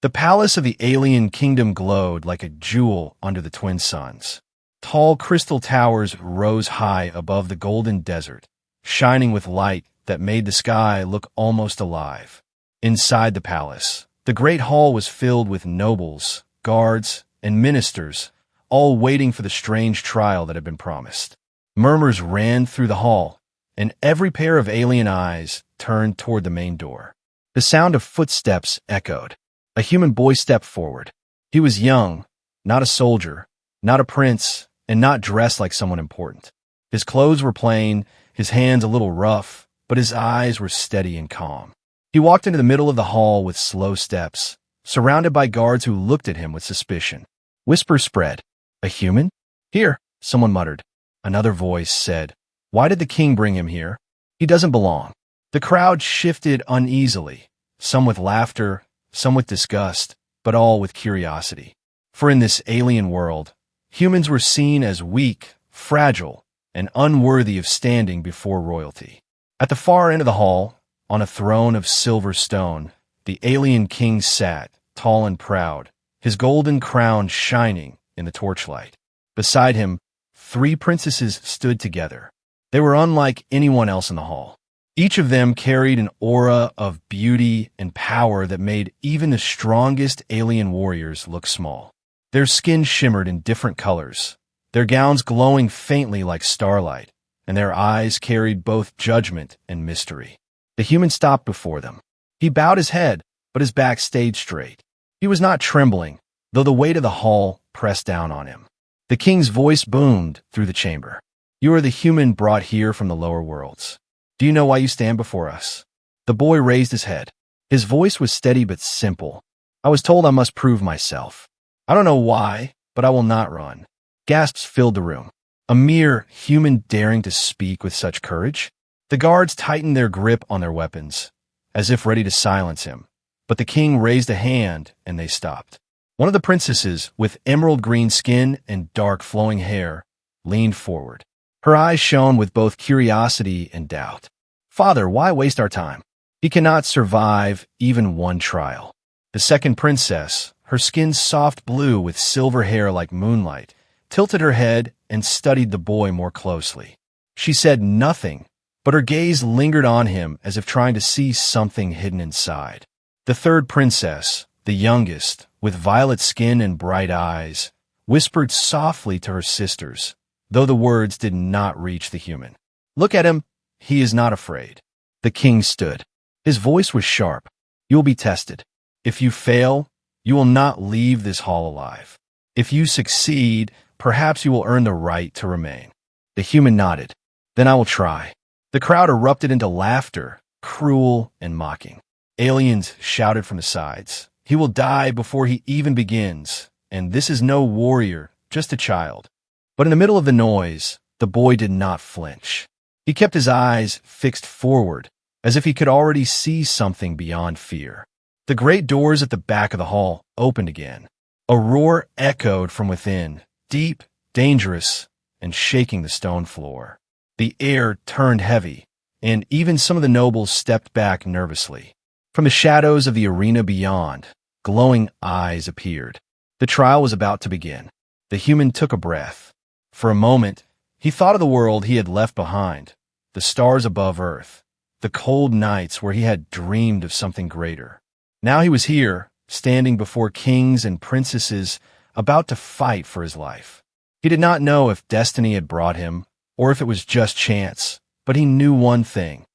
The palace of the alien kingdom glowed like a jewel under the twin suns. Tall crystal towers rose high above the golden desert, shining with light that made the sky look almost alive. Inside the palace, the great hall was filled with nobles, guards, and ministers, all waiting for the strange trial that had been promised. Murmurs ran through the hall, and every pair of alien eyes turned toward the main door. The sound of footsteps echoed. A human boy stepped forward. He was young, not a soldier, not a prince, and not dressed like someone important. His clothes were plain, his hands a little rough, but his eyes were steady and calm. He walked into the middle of the hall with slow steps, surrounded by guards who looked at him with suspicion. Whispers spread. "A human? Here," someone muttered. Another voice said, "Why did the king bring him here? He doesn't belong." The crowd shifted uneasily, some with laughter, some with disgust, but all with curiosity. For in this alien world, humans were seen as weak, fragile, and unworthy of standing before royalty. At the far end of the hall, on a throne of silver stone, the alien king sat, tall and proud, his golden crown shining in the torchlight. Beside him, 3 princesses stood together. They were unlike anyone else in the hall. Each of them carried an aura of beauty and power that made even the strongest alien warriors look small. Their skin shimmered in different colors, their gowns glowing faintly like starlight, and their eyes carried both judgment and mystery. The human stopped before them. He bowed his head, but his back stayed straight. He was not trembling, though the weight of the hall pressed down on him. The king's voice boomed through the chamber. "You are the human brought here from the lower worlds. Do you know why you stand before us?" The boy raised his head. His voice was steady but simple. "I was told I must prove myself. I don't know why, but I will not run." Gasps filled the room. A mere human daring to speak with such courage? The guards tightened their grip on their weapons, as if ready to silence him. But the king raised a hand, and they stopped. One of the princesses, with emerald green skin and dark flowing hair, leaned forward. Her eyes shone with both curiosity and doubt. "Father, why waste our time? He cannot survive even one trial." The second princess, her skin soft blue with silver hair like moonlight, tilted her head and studied the boy more closely. She said nothing, but her gaze lingered on him as if trying to see something hidden inside. The third princess, the youngest, with violet skin and bright eyes, whispered softly to her sisters, though the words did not reach the human. "Look at him. He is not afraid." The king stood. His voice was sharp. "You will be tested. If you fail, you will not leave this hall alive. If you succeed, perhaps you will earn the right to remain." The human nodded. "Then I will try." The crowd erupted into laughter, cruel and mocking. Aliens shouted from the sides. "He will die before he even begins, and this is no warrior, just a child." But in the middle of the noise, the boy did not flinch. He kept his eyes fixed forward, as if he could already see something beyond fear. The great doors at the back of the hall opened again. A roar echoed from within, deep, dangerous, and shaking the stone floor. The air turned heavy, and even some of the nobles stepped back nervously. From the shadows of the arena beyond, glowing eyes appeared. The trial was about to begin. The human took a breath. For a moment, he thought of the world he had left behind, the stars above Earth, the cold nights where he had dreamed of something greater. Now he was here, standing before kings and princesses, about to fight for his life. He did not know if destiny had brought him, or if it was just chance, but he knew one thing.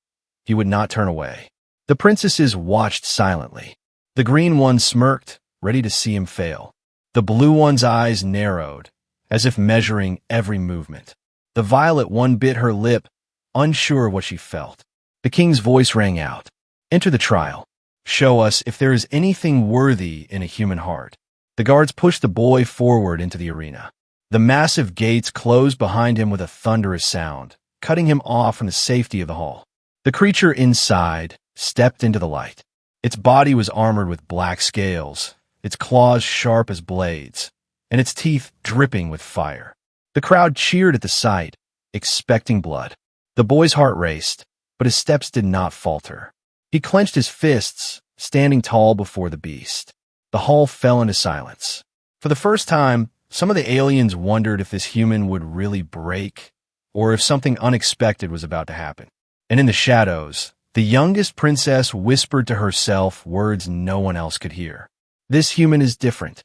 He would not turn away. The princesses watched silently. The green one smirked, ready to see him fail. The blue one's eyes narrowed, as if measuring every movement. The violet one bit her lip, unsure what she felt. The king's voice rang out. "Enter the trial. Show us if there is anything worthy in a human heart." The guards pushed the boy forward into the arena. The massive gates closed behind him with a thunderous sound, cutting him off from the safety of the hall. The creature inside stepped into the light. Its body was armored with black scales, its claws sharp as blades, and its teeth dripping with fire. The crowd cheered at the sight, expecting blood. The boy's heart raced, but his steps did not falter. He clenched his fists, standing tall before the beast. The hall fell into silence. For the first time, some of the aliens wondered if this human would really break, or if something unexpected was about to happen. And in the shadows, the youngest princess whispered to herself words no one else could hear. This human is different.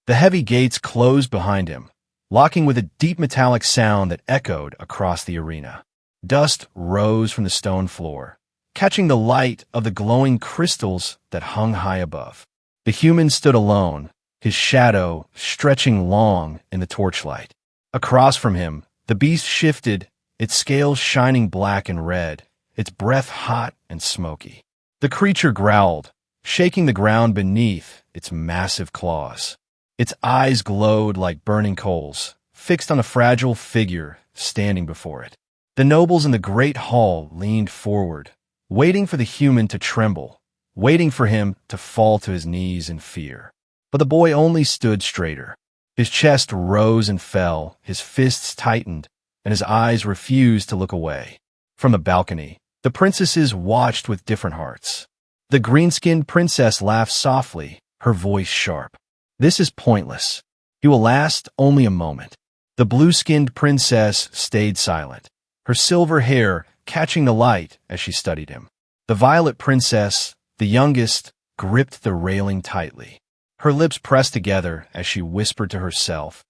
The heavy gates closed behind him, locking with a deep metallic sound that echoed across the arena. Dust rose from the stone floor, catching the light of the glowing crystals that hung high above. The human stood alone, his shadow stretching long in the torchlight. Across from him, the beast shifted, its scales shining black and red, its breath hot and smoky. The creature growled, shaking the ground beneath its massive claws. Its eyes glowed like burning coals, fixed on a fragile figure standing before it. The nobles in the great hall leaned forward, waiting for the human to tremble, waiting for him to fall to his knees in fear. But the boy only stood straighter. His chest rose and fell, his fists tightened, and his eyes refused to look away. From the balcony, the princesses watched with different hearts. The green-skinned princess laughed softly, her voice sharp. This is pointless. He will last only a moment. The blue-skinned princess stayed silent, her silver hair catching the light as she studied him. The violet princess, the youngest, gripped the railing tightly. Her lips pressed together as she whispered to herself,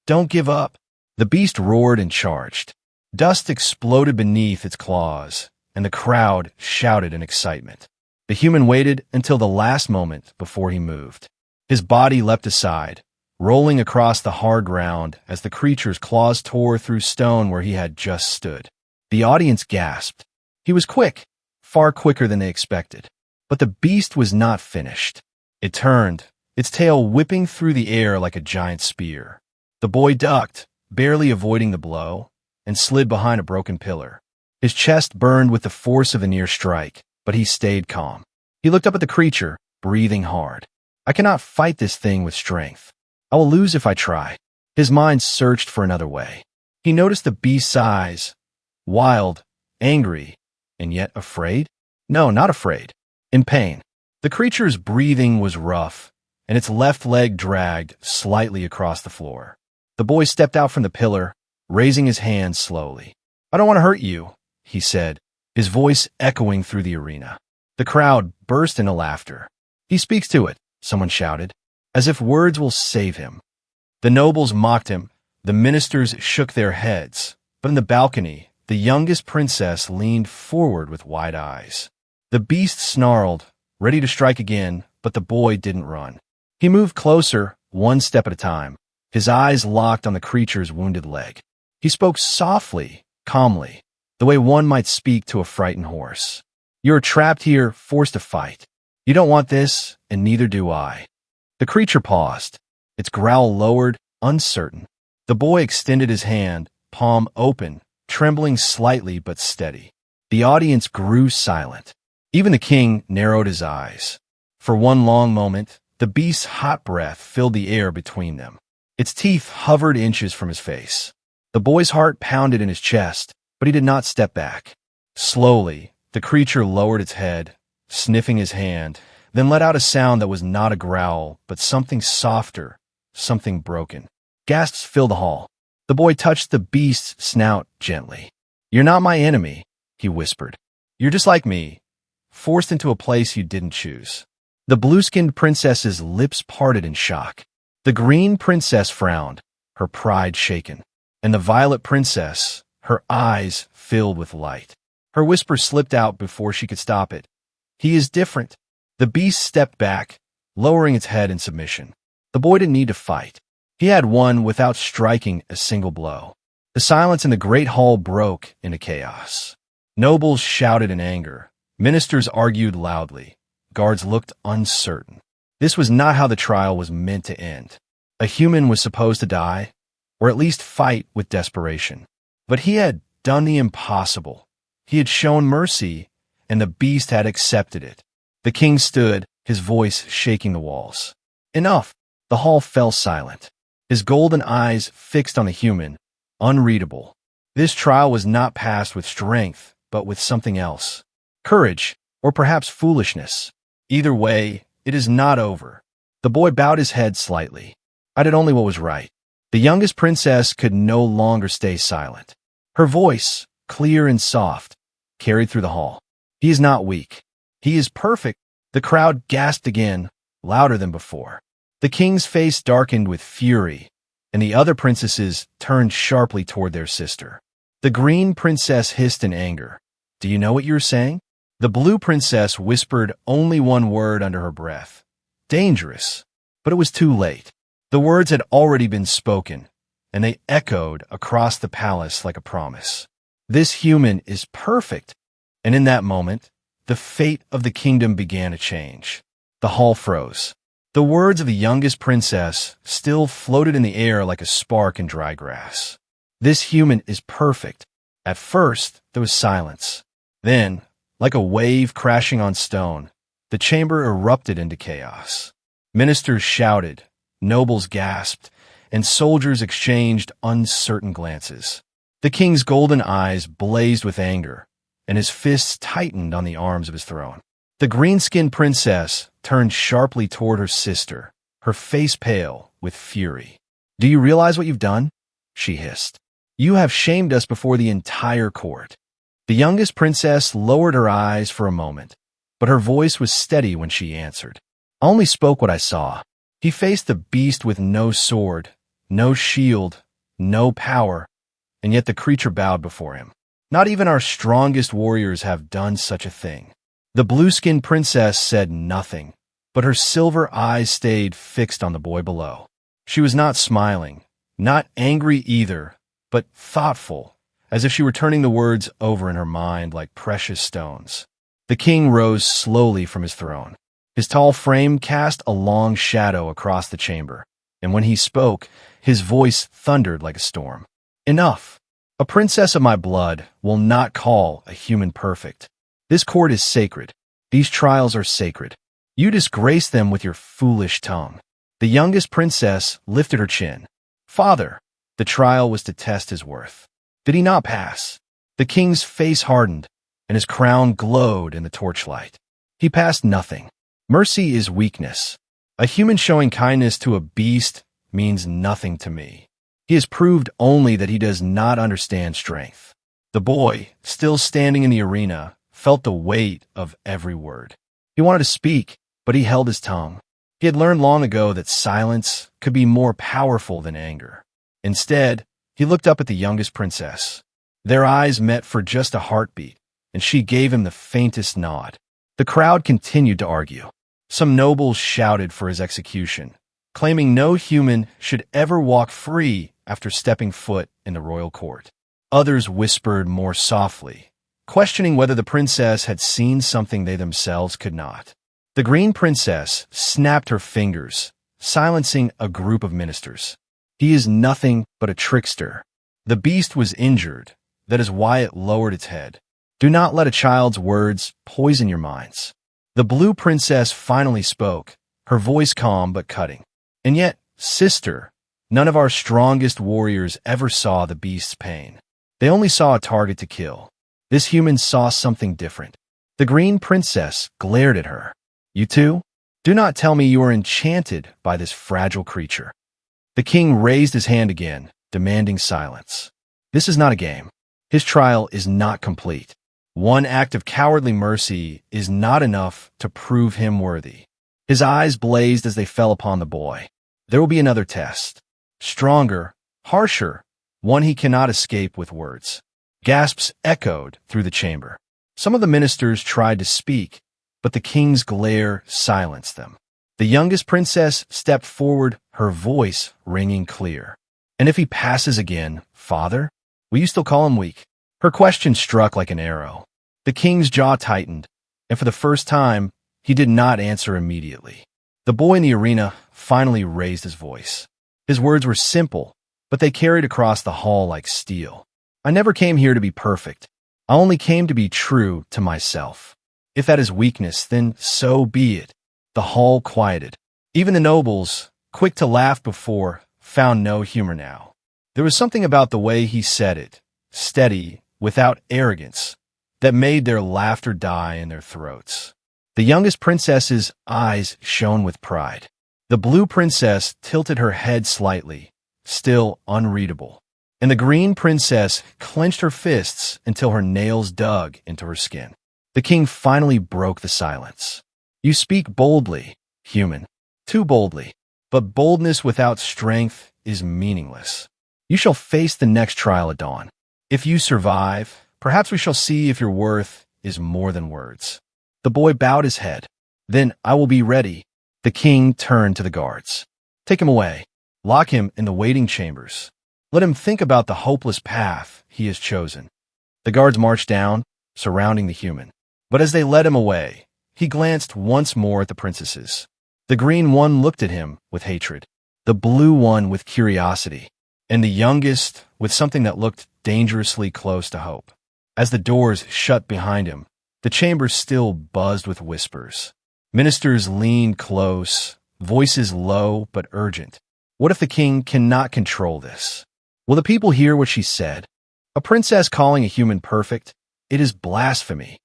"Don't give up." The beast roared and charged. Dust exploded beneath its claws, and the crowd shouted in excitement. The human waited until the last moment before he moved. His body leapt aside, rolling across the hard ground as the creature's claws tore through stone where he had just stood. The audience gasped. He was quick, far quicker than they expected. But the beast was not finished. It turned, its tail whipping through the air like a giant spear. The boy ducked, barely avoiding the blow, and slid behind a broken pillar. His chest burned with the force of a near strike, but he stayed calm. He looked up at the creature, breathing hard. I cannot fight this thing with strength. I will lose if I try. His mind searched for another way. He noticed the beast's eyes, wild, angry, and yet afraid? No, not afraid. In pain. The creature's breathing was rough, and its left leg dragged slightly across the floor. The boy stepped out from the pillar, raising his hand slowly. "I don't want to hurt you," he said, his voice echoing through the arena. The crowd burst into laughter. "He speaks to it," someone shouted, as if words will save him. The nobles mocked him, the ministers shook their heads, but in the balcony, the youngest princess leaned forward with wide eyes. The beast snarled, ready to strike again, but the boy didn't run. He moved closer, one step at a time, his eyes locked on the creature's wounded leg. He spoke softly, calmly, the way one might speak to a frightened horse. "You are trapped here, forced to fight. You don't want this, and neither do I." The creature paused, its growl lowered, uncertain. The boy extended his hand, palm open, trembling slightly but steady. The audience grew silent. Even the king narrowed his eyes. For one long moment, the beast's hot breath filled the air between them. Its teeth hovered inches from his face. The boy's heart pounded in his chest, but he did not step back. Slowly, the creature lowered its head, sniffing his hand, then let out a sound that was not a growl, but something softer, something broken. Gasps filled the hall. The boy touched the beast's snout gently. "You're not my enemy," he whispered. "You're just like me, forced into a place you didn't choose." The blue-skinned princess's lips parted in shock. The green princess frowned, her pride shaken, and the violet princess, her eyes filled with light. Her whisper slipped out before she could stop it. "He is different." The beast stepped back, lowering its head in submission. The boy didn't need to fight. He had won without striking a single blow. The silence in the great hall broke into chaos. Nobles shouted in anger. Ministers argued loudly. Guards looked uncertain. This was not how the trial was meant to end. A human was supposed to die, or at least fight with desperation. But he had done the impossible. He had shown mercy, and the beast had accepted it. The king stood, his voice shaking the walls. Enough! The hall fell silent, his golden eyes fixed on the human, unreadable. This trial was not passed with strength, but with something else. Courage, or perhaps foolishness. Either way, it is not over. The boy bowed his head slightly. I did only what was right. The youngest princess could no longer stay silent. Her voice, clear and soft, carried through the hall. He is not weak. He is perfect. The crowd gasped again, louder than before. The king's face darkened with fury, and the other princesses turned sharply toward their sister. The green princess hissed in anger. Do you know what you're saying? The blue princess whispered only one word under her breath. Dangerous. But it was too late. The words had already been spoken, and they echoed across the palace like a promise. This human is perfect. And in that moment, the fate of the kingdom began to change. The hall froze. The words of the youngest princess still floated in the air like a spark in dry grass. This human is perfect. At first, there was silence. Then, like a wave crashing on stone, the chamber erupted into chaos. Ministers shouted, nobles gasped, and soldiers exchanged uncertain glances. The king's golden eyes blazed with anger, and his fists tightened on the arms of his throne. The green-skinned princess turned sharply toward her sister, her face pale with fury. Do you realize what you've done? She hissed. You have shamed us before the entire court. The youngest princess lowered her eyes for a moment, but her voice was steady when she answered. I only spoke what I saw. He faced the beast with no sword, no shield, no power, and yet the creature bowed before him. Not even our strongest warriors have done such a thing. The blue-skinned princess said nothing, but her silver eyes stayed fixed on the boy below. She was not smiling, not angry either, but thoughtful, as if she were turning the words over in her mind like precious stones. The king rose slowly from his throne. His tall frame cast a long shadow across the chamber, and when he spoke, his voice thundered like a storm. Enough! A princess of my blood will not call a human perfect. This court is sacred. These trials are sacred. You disgrace them with your foolish tongue. The youngest princess lifted her chin. Father, the trial was to test his worth. Did he not pass? The king's face hardened, and his crown glowed in the torchlight. He passed nothing. Mercy is weakness. A human showing kindness to a beast means nothing to me. He has proved only that he does not understand strength. The boy, still standing in the arena, felt the weight of every word. He wanted to speak, but he held his tongue. He had learned long ago that silence could be more powerful than anger. Instead, he looked up at the youngest princess. Their eyes met for just a heartbeat, and she gave him the faintest nod. The crowd continued to argue. Some nobles shouted for his execution, claiming no human should ever walk free after stepping foot in the royal court. Others whispered more softly, questioning whether the princess had seen something they themselves could not. The green princess snapped her fingers, silencing a group of ministers. He is nothing but a trickster. The beast was injured. That is why it lowered its head. Do not let a child's words poison your minds. The blue princess finally spoke, her voice calm but cutting. And yet, sister, none of our strongest warriors ever saw the beast's pain. They only saw a target to kill. This human saw something different. The green princess glared at her. You too? Do not tell me you are enchanted by this fragile creature. The king raised his hand again, demanding silence. This is not a game. His trial is not complete. One act of cowardly mercy is not enough to prove him worthy. His eyes blazed as they fell upon the boy. There will be another test. Stronger, harsher, one he cannot escape with words. Gasps echoed through the chamber. Some of the ministers tried to speak, but the king's glare silenced them. The youngest princess stepped forward, her voice ringing clear. And if he passes again, father, will you still call him weak? Her question struck like an arrow. The king's jaw tightened, and for the first time, he did not answer immediately. The boy in the arena finally raised his voice. His words were simple, but they carried across the hall like steel. I never came here to be perfect. I only came to be true to myself. If that is weakness, then so be it. The hall quieted. Even the nobles, quick to laugh before, found no humor now. There was something about the way he said it, steady, without arrogance, that made their laughter die in their throats. The youngest princess's eyes shone with pride. The blue princess tilted her head slightly, still unreadable, and the green princess clenched her fists until her nails dug into her skin. The king finally broke the silence. You speak boldly, human, too boldly, but boldness without strength is meaningless. You shall face the next trial at dawn. If you survive, perhaps we shall see if your worth is more than words. The boy bowed his head. Then I will be ready. The king turned to the guards. Take him away. Lock him in the waiting chambers. Let him think about the hopeless path he has chosen. The guards marched down, surrounding the human. But as they led him away, he glanced once more at the princesses. The green one looked at him with hatred, the blue one with curiosity, and the youngest with something that looked dangerously close to hope. As the doors shut behind him, the chamber still buzzed with whispers. Ministers leaned close, voices low but urgent. What if the king cannot control this? Will the people hear what she said? A princess calling a human perfect? It is blasphemy.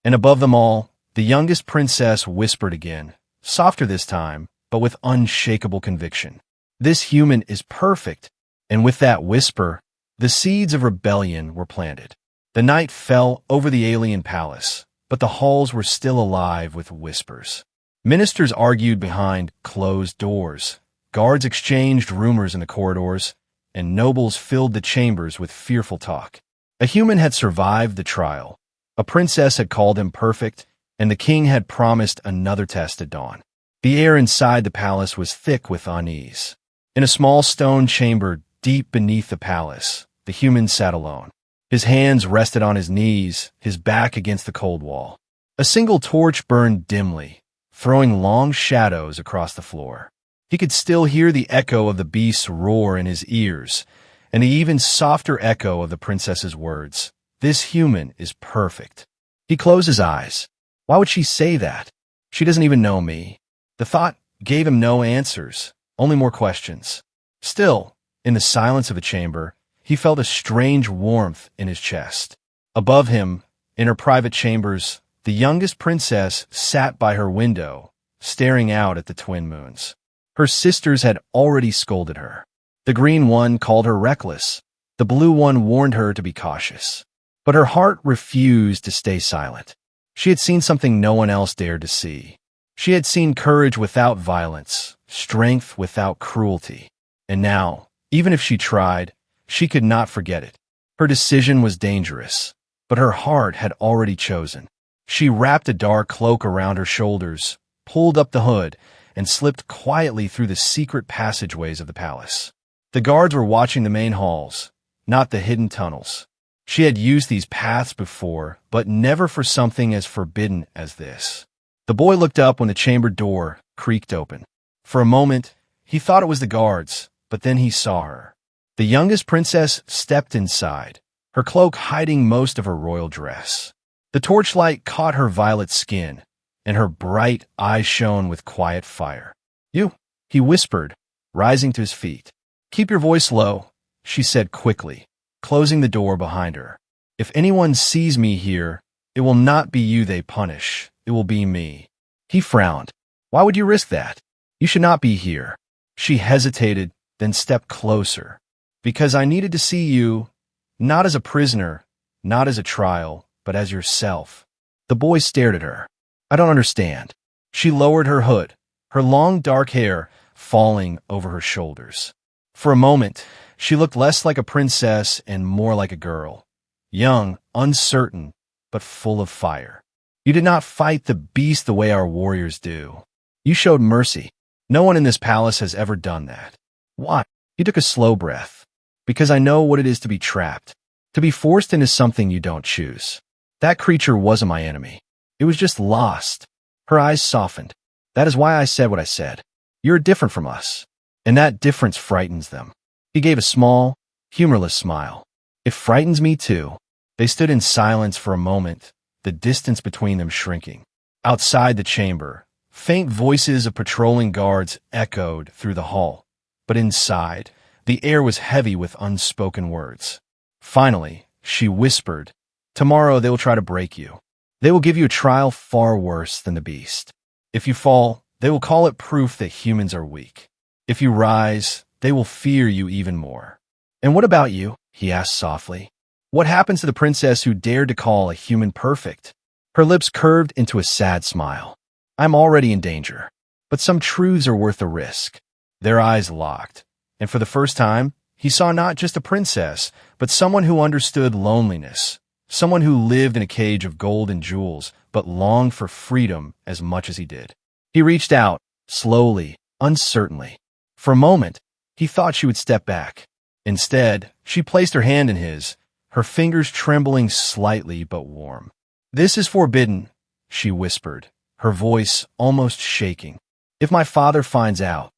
And above them all, the youngest princess whispered again, softer this time, but with unshakable conviction. This human is perfect. And with that whisper, the seeds of rebellion were planted. The night fell over the alien palace, but the halls were still alive with whispers. Ministers argued behind closed doors. Guards exchanged rumors in the corridors, and nobles filled the chambers with fearful talk. A human had survived the trial. A princess had called him perfect, and the king had promised another test at dawn. The air inside the palace was thick with unease. In a small stone chamber deep beneath the palace, the human sat alone. His hands rested on his knees, his back against the cold wall. A single torch burned dimly, throwing long shadows across the floor. He could still hear the echo of the beast's roar in his ears, and the even softer echo of the princess's words. This human is perfect. He closed his eyes. Why would she say that? She doesn't even know me. The thought gave him no answers, only more questions. Still, in the silence of the chamber, he felt a strange warmth in his chest. Above him, in her private chambers, the youngest princess sat by her window, staring out at the twin moons. Her sisters had already scolded her. The green one called her reckless. The blue one warned her to be cautious. But her heart refused to stay silent. She had seen something no one else dared to see. She had seen courage without violence, strength without cruelty. And now, even if she tried, she could not forget it. Her decision was dangerous, but her heart had already chosen. She wrapped a dark cloak around her shoulders, pulled up the hood, and slipped quietly through the secret passageways of the palace. The guards were watching the main halls, not the hidden tunnels. She had used these paths before, but never for something as forbidden as this. The boy looked up when the chamber door creaked open. For a moment, he thought it was the guards, but then he saw her. The youngest princess stepped inside, her cloak hiding most of her royal dress. The torchlight caught her violet skin, and her bright eyes shone with quiet fire. You, he whispered, rising to his feet. Keep your voice low, she said quickly, closing the door behind her. If anyone sees me here, it will not be you they punish, it will be me. He frowned. Why would you risk that? You should not be here. She hesitated, then stepped closer. Because I needed to see you, not as a prisoner, not as a trial, but as yourself. The boy stared at her. I don't understand. She lowered her hood, her long dark hair falling over her shoulders. For a moment, she looked less like a princess and more like a girl. Young, uncertain, but full of fire. You did not fight the beast the way our warriors do. You showed mercy. No one in this palace has ever done that. Why? He took a slow breath. Because I know what it is to be trapped, to be forced into something you don't choose. That creature wasn't my enemy. It was just lost. Her eyes softened. That is why I said what I said. You're different from us. And that difference frightens them. He gave a small, humorless smile. It frightens me too. They stood in silence for a moment, the distance between them shrinking. Outside the chamber, faint voices of patrolling guards echoed through the hall. But inside, the air was heavy with unspoken words. Finally, she whispered, Tomorrow they will try to break you. They will give you a trial far worse than the beast. If you fall, They will call it proof that humans are weak. If you rise, they will fear you even more. And what about you? He asked softly. What happens to the princess who dared to call a human perfect? Her lips curved into a sad smile. I'm already in danger, but some truths are worth the risk. Their eyes locked, and for the first time, he saw not just a princess, but someone who understood loneliness, someone who lived in a cage of gold and jewels, but longed for freedom as much as he did. He reached out, slowly, uncertainly. For a moment, he thought she would step back. Instead, she placed her hand in his, her fingers trembling slightly but warm. This is forbidden, she whispered, her voice almost shaking. If my father finds out,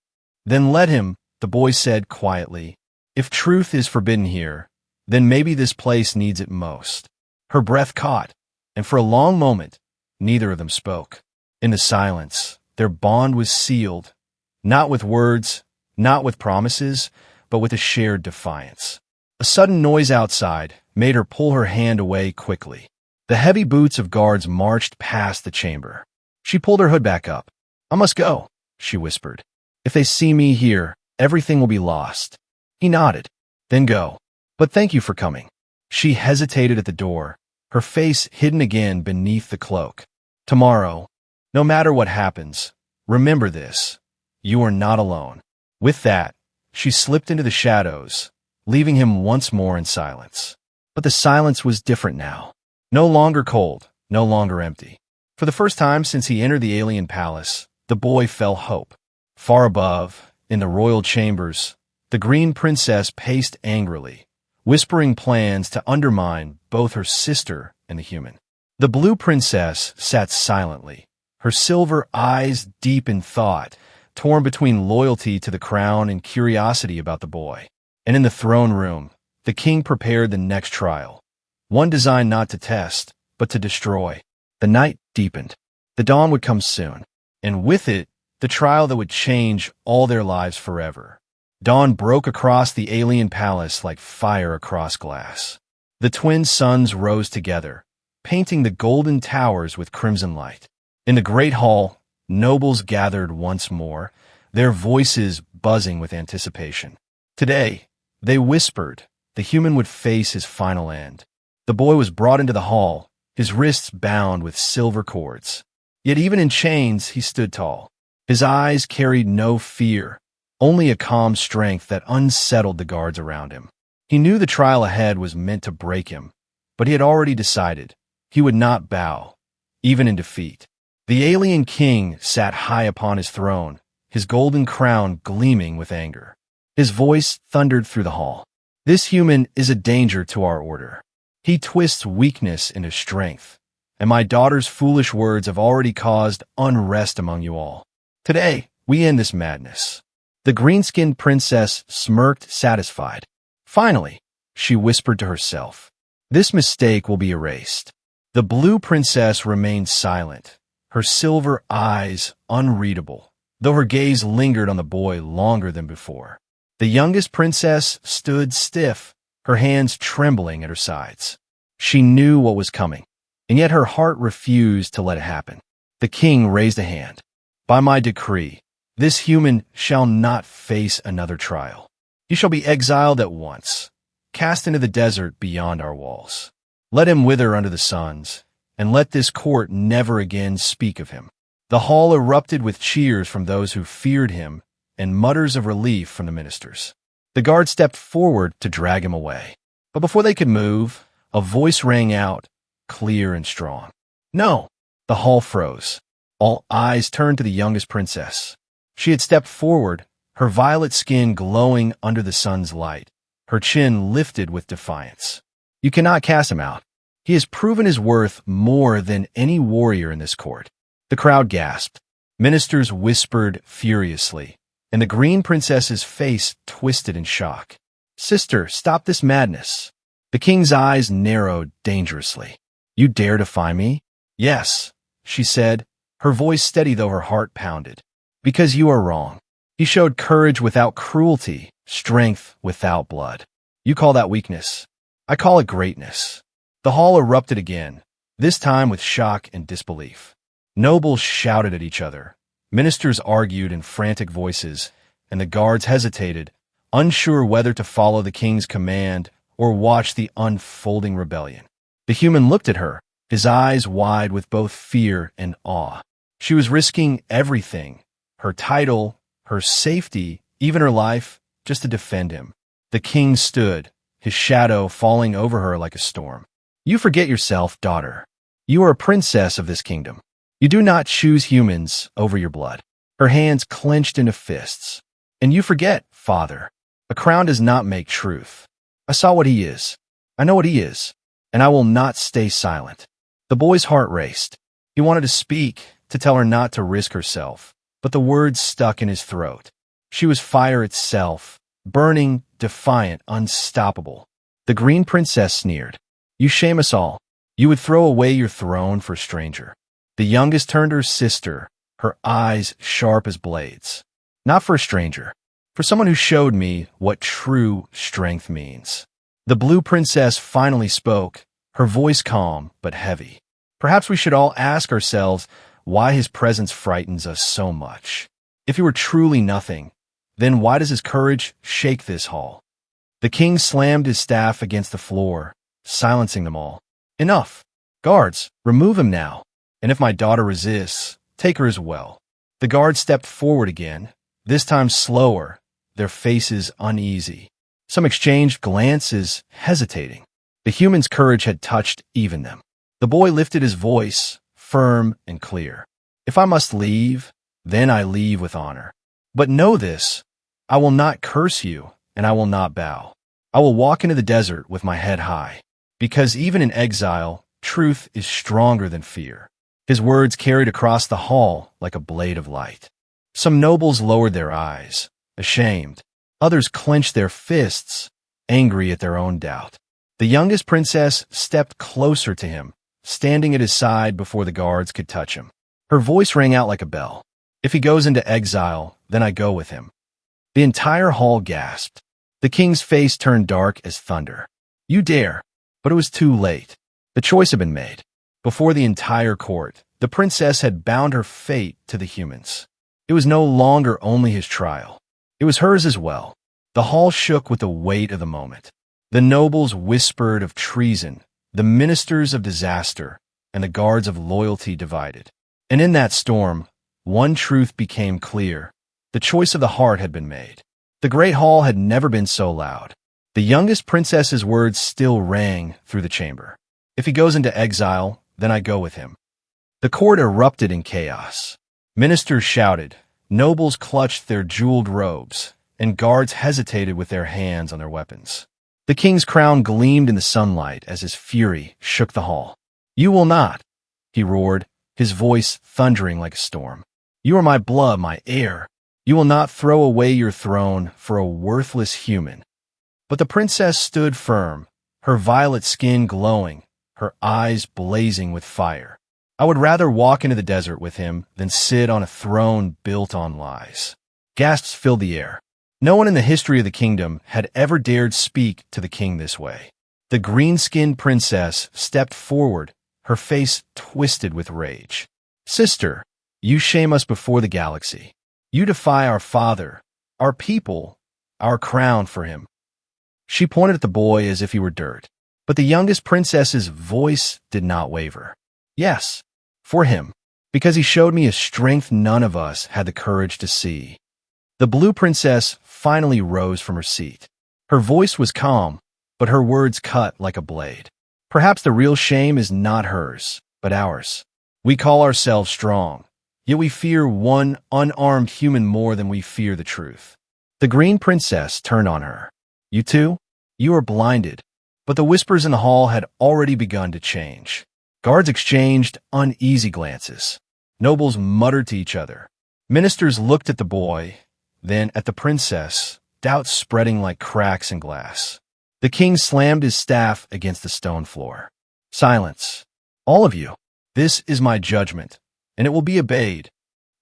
then let him, the boy said quietly. If truth is forbidden here, then maybe this place needs it most. Her breath caught, and for a long moment, neither of them spoke. In the silence, their bond was sealed, not with words, not with promises, but with a shared defiance. A sudden noise outside made her pull her hand away quickly. The heavy boots of guards marched past the chamber. She pulled her hood back up. I must go, she whispered. If they see me here, everything will be lost. He nodded. Then go. But thank you for coming. She hesitated at the door, her face hidden again beneath the cloak. Tomorrow, no matter what happens, remember this. You are not alone. With that, she slipped into the shadows, leaving him once more in silence. But the silence was different now. No longer cold, no longer empty. For the first time since he entered the alien palace, the boy felt hope. Far above, in the royal chambers, the green princess paced angrily, whispering plans to undermine both her sister and the human. The blue princess sat silently, her silver eyes deep in thought, torn between loyalty to the crown and curiosity about the boy. And in the throne room, the king prepared the next trial, one designed not to test, but to destroy. The night deepened. The dawn would come soon, and with it, the trial that would change all their lives forever. Dawn broke across the alien palace like fire across glass. The twin suns rose together, painting the golden towers with crimson light. In the great hall, nobles gathered once more, their voices buzzing with anticipation. Today, they whispered, the human would face his final end. The boy was brought into the hall, his wrists bound with silver cords. Yet even in chains, he stood tall. His eyes carried no fear, only a calm strength that unsettled the guards around him. He knew the trial ahead was meant to break him, but he had already decided he would not bow, even in defeat. The alien king sat high upon his throne, his golden crown gleaming with anger. His voice thundered through the hall. This human is a danger to our order. He twists weakness into strength, and my daughter's foolish words have already caused unrest among you all. Today, we end this madness. The green-skinned princess smirked, satisfied. Finally, she whispered to herself, this mistake will be erased. The blue princess remained silent, her silver eyes unreadable, though her gaze lingered on the boy longer than before. The youngest princess stood stiff, her hands trembling at her sides. She knew what was coming, and yet her heart refused to let it happen. The king raised a hand. By my decree, this human shall not face another trial. He shall be exiled at once, cast into the desert beyond our walls. Let him wither under the suns, and let this court never again speak of him. The hall erupted with cheers from those who feared him and mutters of relief from the ministers. The guard stepped forward to drag him away. But before they could move, a voice rang out, clear and strong. No! The hall froze. All eyes turned to the youngest princess. She had stepped forward, her violet skin glowing under the sun's light, her chin lifted with defiance. You cannot cast him out. He has proven his worth more than any warrior in this court. The crowd gasped. Ministers whispered furiously, and the green princess's face twisted in shock. Sister, stop this madness. The king's eyes narrowed dangerously. You dare defy me? Yes, she said, her voice steady though her heart pounded. Because you are wrong. He showed courage without cruelty, strength without blood. You call that weakness. I call it greatness. The hall erupted again, this time with shock and disbelief. Nobles shouted at each other, Ministers argued in frantic voices, and the guards hesitated, unsure whether to follow the king's command or watch the unfolding rebellion. The human looked at her, his eyes wide with both fear and awe. She was risking everything, her title, her safety, even her life, just to defend him. The king stood, his shadow falling over her like a storm. "You forget yourself, daughter. You are a princess of this kingdom. You do not choose humans over your blood." Her hands clenched into fists. "And you forget, father. A crown does not make truth. I saw what he is. I know what he is. And I will not stay silent." The boy's heart raced. He wanted to speak, to tell her not to risk herself, but the words stuck in his throat. She was fire itself, burning, defiant, unstoppable. The green princess sneered. "You shame us all. You would throw away your throne for a stranger." The youngest turned to her sister, her eyes sharp as blades. "Not for a stranger. For someone who showed me what true strength means." The blue princess finally spoke, her voice calm but heavy. "Perhaps we should all ask ourselves why his presence frightens us so much. If he were truly nothing, then why does his courage shake this hall?" The king slammed his staff against the floor, silencing them all. "Enough! Guards, remove him now. And if my daughter resists, take her as well." The guards stepped forward again, this time slower, their faces uneasy. Some exchanged glances, hesitating. The human's courage had touched even them. The boy lifted his voice, firm and clear. "If I must leave, then I leave with honor. But know this, I will not curse you, and I will not bow. I will walk into the desert with my head high, because even in exile, truth is stronger than fear." His words carried across the hall like a blade of light. Some nobles lowered their eyes, ashamed. Others clenched their fists, angry at their own doubt. The youngest princess stepped closer to him, standing at his side before the guards could touch him. Her voice rang out like a bell. "If he goes into exile, then I go with him." The entire hall gasped. The king's face turned dark as thunder. "You dare!" But it was too late. The choice had been made. Before the entire court, the princess had bound her fate to the humans. It was no longer only his trial. It was hers as well. The hall shook with the weight of the moment. The nobles whispered of treason, the ministers of disaster, and the guards of loyalty divided. And in that storm, one truth became clear. The choice of the heart had been made. The great hall had never been so loud. The youngest princess's words still rang through the chamber. "If he goes into exile, then I go with him." The court erupted in chaos. Ministers shouted, nobles clutched their jeweled robes, and guards hesitated with their hands on their weapons. The king's crown gleamed in the sunlight as his fury shook the hall. "You will not," he roared, his voice thundering like a storm. "You are my blood, my heir. You will not throw away your throne for a worthless human." But the princess stood firm, her violet skin glowing, her eyes blazing with fire. "I would rather walk into the desert with him than sit on a throne built on lies." Gasps filled the air. No one in the history of the kingdom had ever dared speak to the king this way. The green-skinned princess stepped forward, her face twisted with rage. "Sister, you shame us before the galaxy. You defy our father, our people, our crown for him." She pointed at the boy as if he were dirt. But the youngest princess's voice did not waver. "Yes, for him, because he showed me a strength none of us had the courage to see." The blue princess finally rose from her seat. Her voice was calm, but her words cut like a blade. "Perhaps the real shame is not hers, but ours. We call ourselves strong, yet we fear one unarmed human more than we fear the truth." The green princess turned on her. "You too? You are blinded." But the whispers in the hall had already begun to change. Guards exchanged uneasy glances. Nobles muttered to each other. Ministers looked at the boy, then at the princess, doubts spreading like cracks in glass. The king slammed his staff against the stone floor. "Silence, all of you. This is my judgment, and it will be obeyed."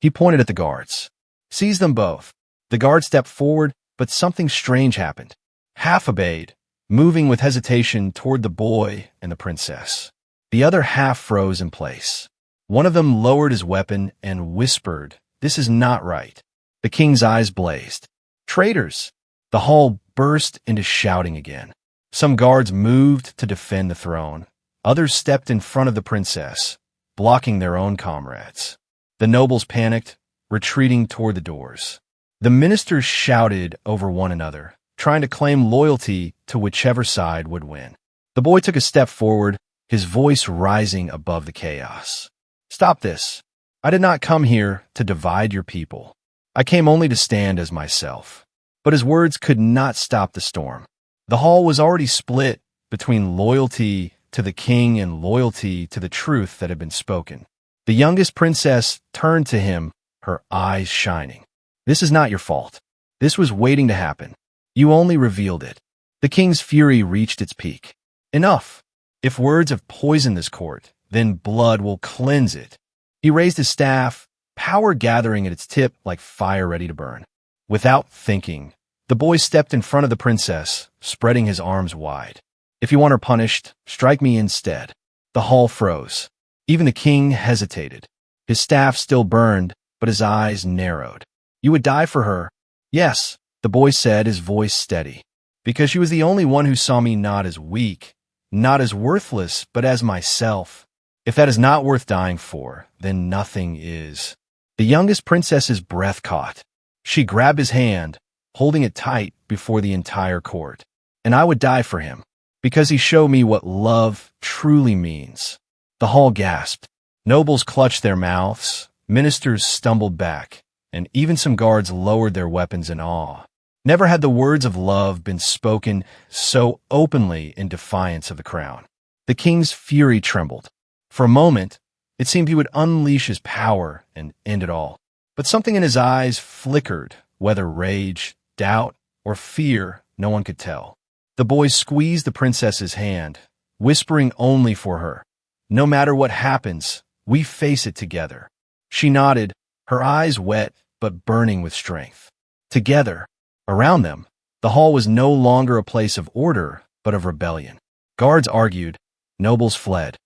He pointed at the guards. "Seize them both." The guards stepped forward, but something strange happened. Half obeyed, moving with hesitation toward the boy and the princess. The other half froze in place. One of them lowered his weapon and whispered, This is not right. The king's eyes blazed. Traitors! The hall burst into shouting again. Some guards moved to defend the throne. Others stepped in front of the princess, blocking their own comrades. The nobles panicked, retreating toward the doors. The ministers shouted over one another, trying to claim loyalty to whichever side would win. The boy took a step forward, his voice rising above the chaos. Stop this. I did not come here to divide your people. I came only to stand as myself. But his words could not stop the storm. The hall was already split between loyalty to the king and loyalty to the truth that had been spoken. The youngest princess turned to him, her eyes shining. This is not your fault. This was waiting to happen. You only revealed it. The king's fury reached its peak. Enough. If words have poisoned this court, then blood will cleanse it. He raised his staff, power gathering at its tip like fire ready to burn. Without thinking, the boy stepped in front of the princess, spreading his arms wide. If you want her punished, strike me instead. The hall froze. Even the king hesitated. His staff still burned, but his eyes narrowed. You would die for her. Yes, the boy said, his voice steady. Because she was the only one who saw me not as weak, not as worthless, but as myself. If that is not worth dying for, then nothing is. The youngest princess's breath caught. She grabbed his hand, holding it tight before the entire court. And I would die for him, because he showed me what love truly means. The hall gasped. Nobles clutched their mouths, ministers stumbled back, and even some guards lowered their weapons in awe. Never had the words of love been spoken so openly in defiance of the crown. The king's fury trembled. For a moment, it seemed he would unleash his power and end it all. But something in his eyes flickered, whether rage, doubt, or fear, no one could tell. The boy squeezed the princess's hand, whispering only for her. No matter what happens, we face it together. She nodded, her eyes wet but burning with strength. Together, around them, the hall was no longer a place of order, but of rebellion. Guards argued, nobles fled,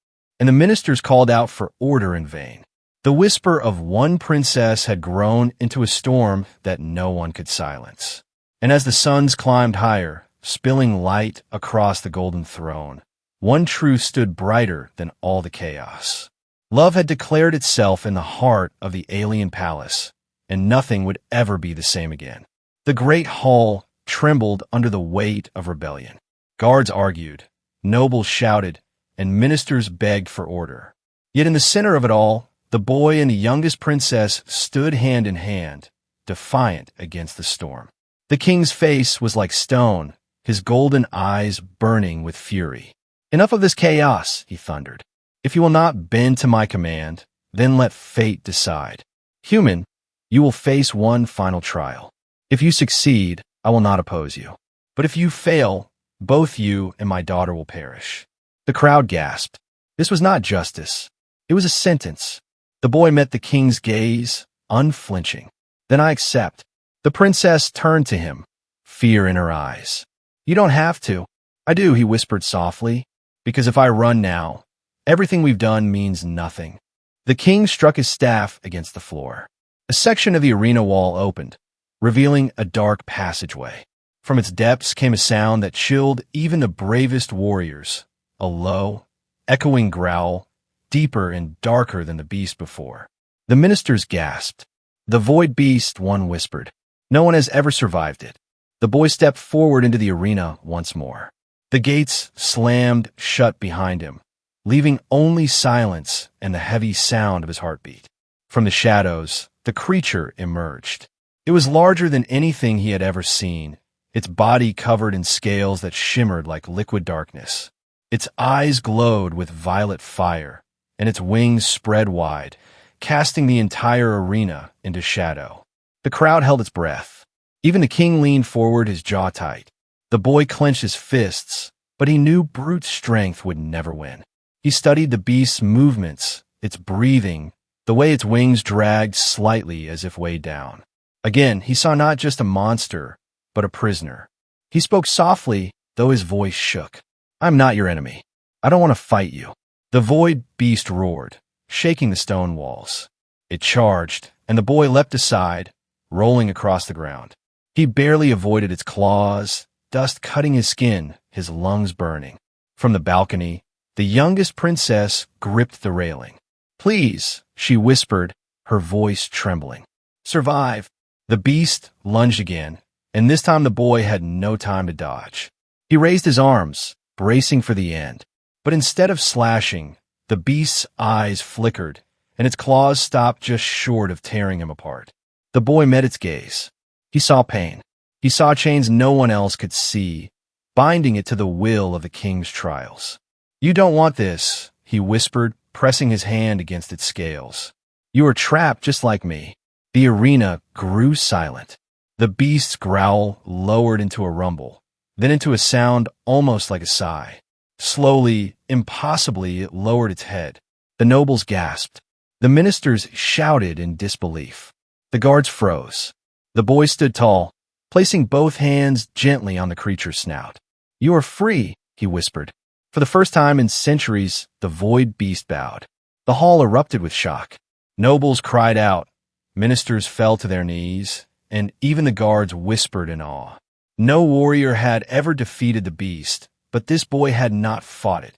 and the ministers called out for order in vain. The whisper of one princess had grown into a storm that no one could silence. And as the suns climbed higher, spilling light across the golden throne, one truth stood brighter than all the chaos. Love had declared itself in the heart of the alien palace, and nothing would ever be the same again. The great hall trembled under the weight of rebellion. Guards argued, nobles shouted, and ministers begged for order. Yet in the center of it all, the boy and the youngest princess stood hand in hand, defiant against the storm. The king's face was like stone, his golden eyes burning with fury. Enough of this chaos, he thundered. If you will not bend to my command, then let fate decide. Human, you will face one final trial. If you succeed, I will not oppose you. But if you fail, both you and my daughter will perish. The crowd gasped. This was not justice. It was a sentence. The boy met the king's gaze, unflinching. Then I accept. The princess turned to him, fear in her eyes. You don't have to. I do, he whispered softly, because if I run now, everything we've done means nothing. The king struck his staff against the floor. A section of the arena wall opened, revealing a dark passageway. From its depths came a sound that chilled even the bravest warriors, a low, echoing growl, deeper and darker than the beast before. The ministers gasped. The void beast, one whispered. No one has ever survived it. The boy stepped forward into the arena once more. The gates slammed shut behind him, leaving only silence and the heavy sound of his heartbeat. From the shadows, the creature emerged. It was larger than anything he had ever seen, its body covered in scales that shimmered like liquid darkness. Its eyes glowed with violet fire, and its wings spread wide, casting the entire arena into shadow. The crowd held its breath. Even the king leaned forward, his jaw tight. The boy clenched his fists, but he knew brute strength would never win. He studied the beast's movements, its breathing, the way its wings dragged slightly as if weighed down. Again, he saw not just a monster, but a prisoner. He spoke softly, though his voice shook. I'm not your enemy. I don't want to fight you. The void beast roared, shaking the stone walls. It charged, and the boy leapt aside, rolling across the ground. He barely avoided its claws, dust cutting his skin, his lungs burning. From the balcony, the youngest princess gripped the railing. "Please," she whispered, her voice trembling. "Survive." The beast lunged again, and this time the boy had no time to dodge. He raised his arms, bracing for the end. But instead of slashing, the beast's eyes flickered, and its claws stopped just short of tearing him apart. The boy met its gaze. He saw pain. He saw chains no one else could see, binding it to the will of the king's trials. "You don't want this," he whispered, pressing his hand against its scales. "You are trapped just like me." The arena grew silent. The beast's growl lowered into a rumble, then into a sound almost like a sigh. Slowly, impossibly, it lowered its head. The nobles gasped. The ministers shouted in disbelief. The guards froze. The boy stood tall, placing both hands gently on the creature's snout. "You are free," he whispered. For the first time in centuries, the void beast bowed. The hall erupted with shock. Nobles cried out, ministers fell to their knees, and even the guards whispered in awe. No warrior had ever defeated the beast, but this boy had not fought it.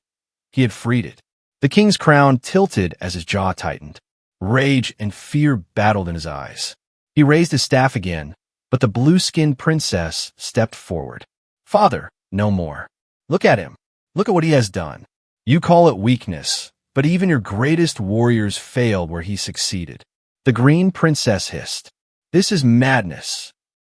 He had freed it. The king's crown tilted as his jaw tightened. Rage and fear battled in his eyes. He raised his staff again, but the blue-skinned princess stepped forward. "Father, no more. Look at him. Look at what he has done. You call it weakness, but even your greatest warriors failed where he succeeded." The green princess hissed, "This is madness."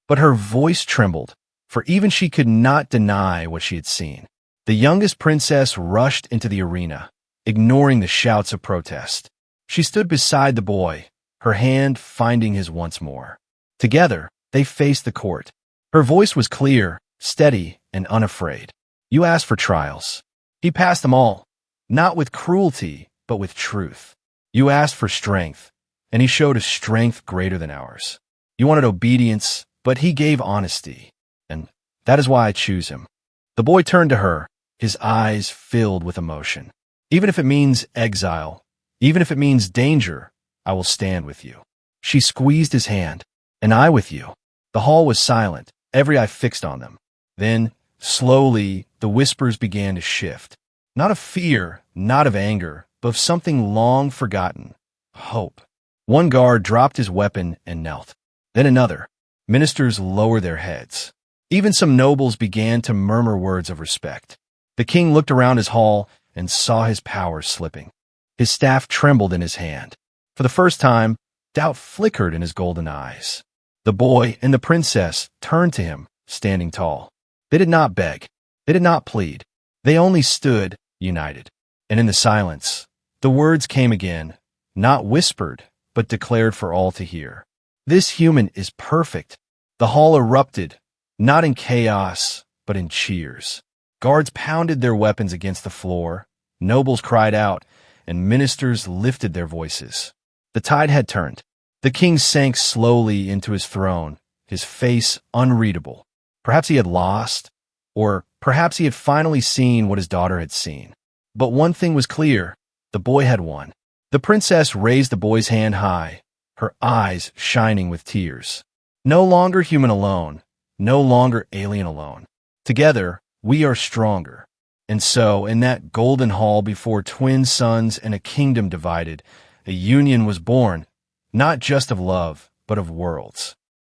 But her voice trembled, for even she could not deny what she had seen. The youngest princess rushed into the arena, ignoring the shouts of protest. She stood beside the boy, her hand finding his once more. Together, they faced the court. Her voice was clear, steady, and unafraid. "You asked for trials. He passed them all, not with cruelty, but with truth. You asked for strength, and he showed a strength greater than ours. You wanted obedience, but he gave honesty, and that is why I choose him." The boy turned to her, his eyes filled with emotion. "Even if it means exile, even if it means danger, I will stand with you." She squeezed his hand. "And I with you." The hall was silent, every eye fixed on them. Then, slowly, the whispers began to shift. Not of fear, not of anger, but of something long forgotten. Hope. One guard dropped his weapon and knelt. Then another. Ministers lowered their heads. Even some nobles began to murmur words of respect. The king looked around his hall and saw his power slipping. His staff trembled in his hand. For the first time, doubt flickered in his golden eyes. The boy and the princess turned to him, standing tall. They did not beg. They did not plead. They only stood, united. And in the silence, the words came again, not whispered, but declared for all to hear. "This human is perfect." The hall erupted, not in chaos, but in cheers. Guards pounded their weapons against the floor, nobles cried out, and ministers lifted their voices. The tide had turned. The king sank slowly into his throne, his face unreadable. Perhaps he had lost, or perhaps he had finally seen what his daughter had seen. But one thing was clear, the boy had won. The princess raised the boy's hand high, her eyes shining with tears. "No longer human alone, no longer alien alone. Together, we are stronger." And so, in that golden hall before twin suns and a kingdom divided, a union was born, not just of love, but of worlds.